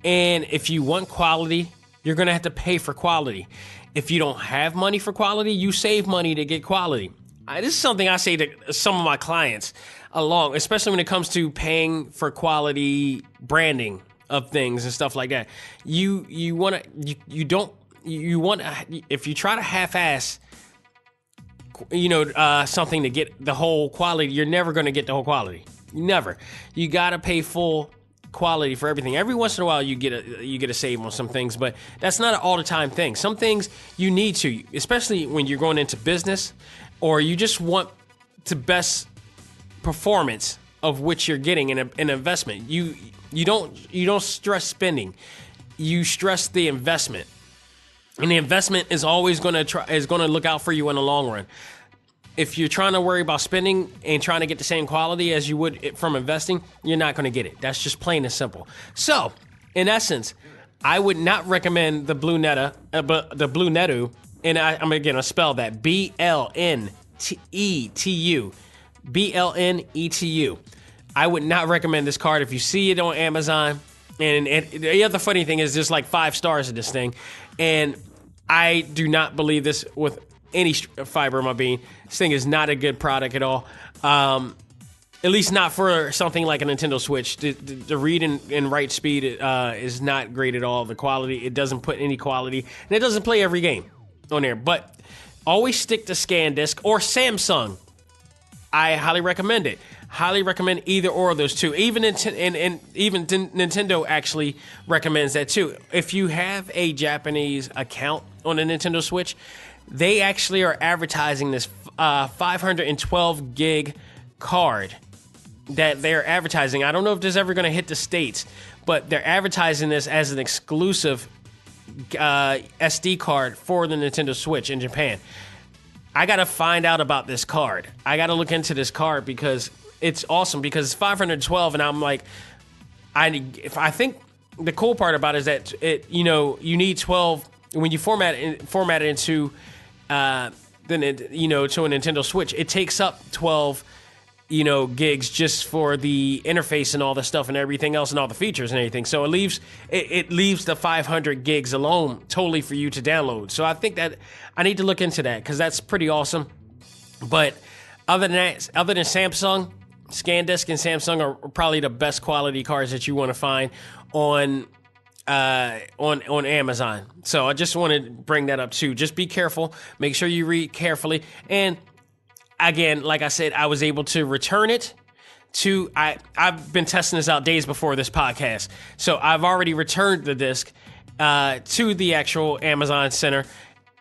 And if you want quality, you're going to have to pay for quality. If you don't have money for quality, you save money to get quality. This is something I say to some of my clients especially when it comes to paying for quality branding of things and stuff like that. If you try to half-ass, something to get the whole quality, you're never going to get the whole quality. Never. You got to pay full quality for everything. Every once in a while you get a save on some things, but that's not an all the time thing. Some things you need to, especially when you're going into business or you just want the best performance of which you're getting in an investment. You don't stress spending. You stress the investment. And the investment is always going to look out for you in the long run. If you're trying to worry about spending and trying to get the same quality as you would from investing, you're not going to get it. That's just plain and simple. So, in essence, I would not recommend the Blue Netu, and I'm going to spell that BLNETU. BLNETU. I would not recommend this card if you see it on Amazon. And the other funny thing is there's like 5 stars in this thing, and I do not believe this with any fiber of my being. This thing is not a good product at all. At least not for something like a Nintendo Switch. The read and write speed is not great at all. The quality, it doesn't put any quality, and it doesn't play every game on there. But always stick to ScanDisk or Samsung. I highly recommend it. Highly recommend either or of those two. Even Nintendo actually recommends that too. If you have a Japanese account on a Nintendo Switch, they actually are advertising this 512 gig card that they're advertising. I don't know if this is ever going to hit the States, but they're advertising this as an exclusive SD card for the Nintendo Switch in Japan. I got to find out about this card. I got to look into this card because it's awesome, because it's 512, and I'm like, I think the cool part about it is that you need 12 when you format it into to a Nintendo Switch. It takes up 12 gigs just for the interface and all the stuff and everything else and all the features and everything. So it leaves the 500 gigs alone totally for you to download. So I think that I need to look into that because that's pretty awesome. But other than Samsung, ScanDisk and Samsung are probably the best quality cards that you want to find on Amazon. So I just want to bring that up too. Just be careful. Make sure you read carefully. And again, like I said, I was able to return it to... I've been testing this out days before this podcast. So I've already returned the disc to the actual Amazon Center,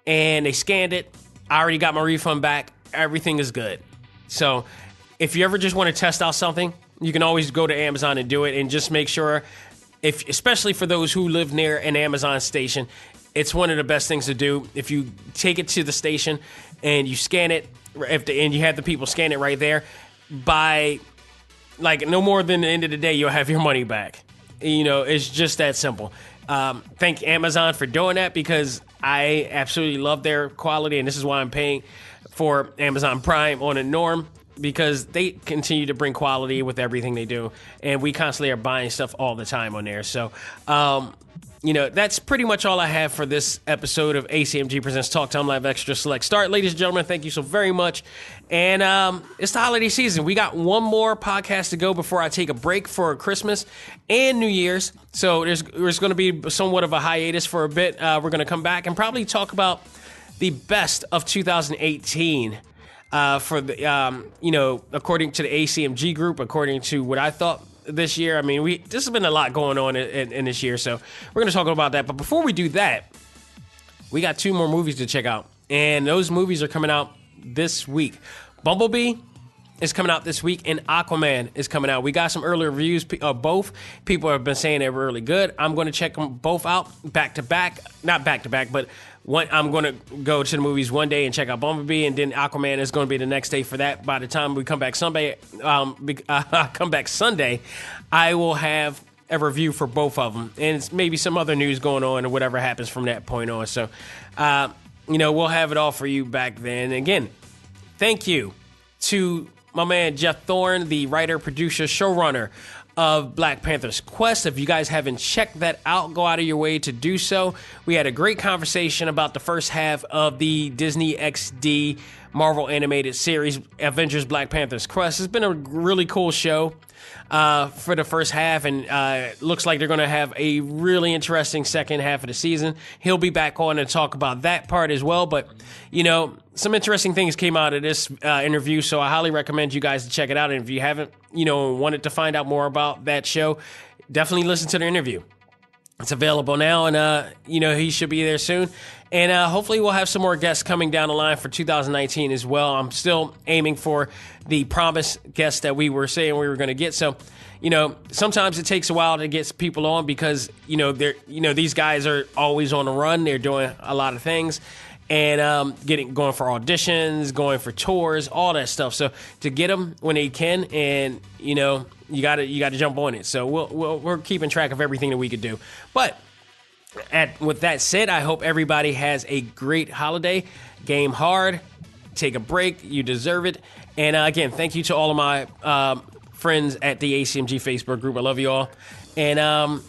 and they scanned it. I already got my refund back. Everything is good. So if you ever just want to test out something, you can always go to Amazon and do it, and just make sure, especially for those who live near an Amazon station, it's one of the best things to do. If you take it to the station and you scan it, and you have the people scan it right there, by no more than the end of the day, you'll have your money back. It's just that simple. Thank Amazon for doing that, because I absolutely love their quality, and this is why I'm paying for Amazon Prime on a norm, because they continue to bring quality with everything they do, and we constantly are buying stuff all the time on there. So, that's pretty much all I have for this episode of A.C.M.G. Presents Talk Time Live Extra Select Start. Ladies and gentlemen, thank you so very much. And it's the holiday season. We got one more podcast to go before I take a break for Christmas and New Year's. So there's going to be somewhat of a hiatus for a bit. We're going to come back and probably talk about the best of 2018. for the, according to the A.C.M.G group, according to what I thought this year. I mean, this has been a lot going on in this year, so we're going to talk about that. But before we do that, we got 2 more movies to check out, and those movies are coming out this week. Bumblebee is coming out this week, and Aquaman is coming out. We got some early reviews of both. People have been saying they're really good. I'm going to check them both out back to back. Not back to back, but I'm going to go to the movies one day and check out Bumblebee, and then Aquaman is going to be the next day for that. By the time we come back Sunday, I will have a review for both of them, and it's maybe some other news going on or whatever happens from that point on. So, we'll have it all for you back then. Again, thank you to my man Jeff Thorne, the writer, producer, showrunner of Black Panther's Quest. If you guys haven't checked that out, go out of your way to do so. We had a great conversation about the first half of the Disney XD Marvel animated series, Avengers Black Panther's Quest. It's been a really cool show for the first half, and looks like they're going to have a really interesting second half of the season. He'll be back on to talk about that part as well, but, some interesting things came out of this interview, so I highly recommend you guys to check it out. And if you haven't, wanted to find out more about that show, definitely listen to the interview. It's available now, and, he should be there soon. And hopefully we'll have some more guests coming down the line for 2019 as well. I'm still aiming for the promised guests that we were saying we were going to get. So, sometimes it takes a while to get people on because, these guys are always on the run. They're doing a lot of things. And going for auditions, going for tours, all that stuff. So to get them when they can, and you gotta jump on it. So we're keeping track of everything that we could do. But with that said, I hope everybody has a great holiday. Game hard, take a break. You deserve it. And again, thank you to all of my friends at the A.C.M.G Facebook group. I love you all. And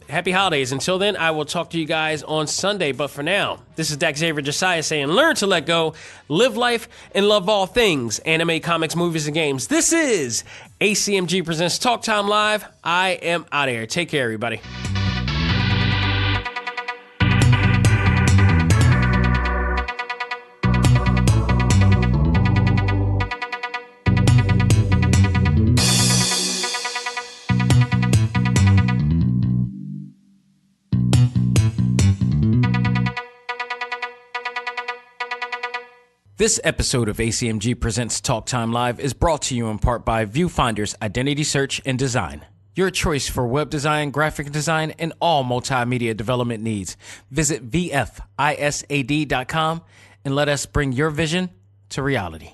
happy holidays. Until then, I will talk to you guys on Sunday. But for now, this is Xavier Josiah saying, learn to let go, live life, and love all things anime, comics, movies, and games. This is A.C.M.G Presents Talk Time Live. I am out of here. Take care, everybody. This episode of A.C.M.G Presents Talk Time Live is brought to you in part by Viewfinder's Identity Search and Design. Your choice for web design, graphic design, and all multimedia development needs. Visit VFISAD.com and let us bring your vision to reality.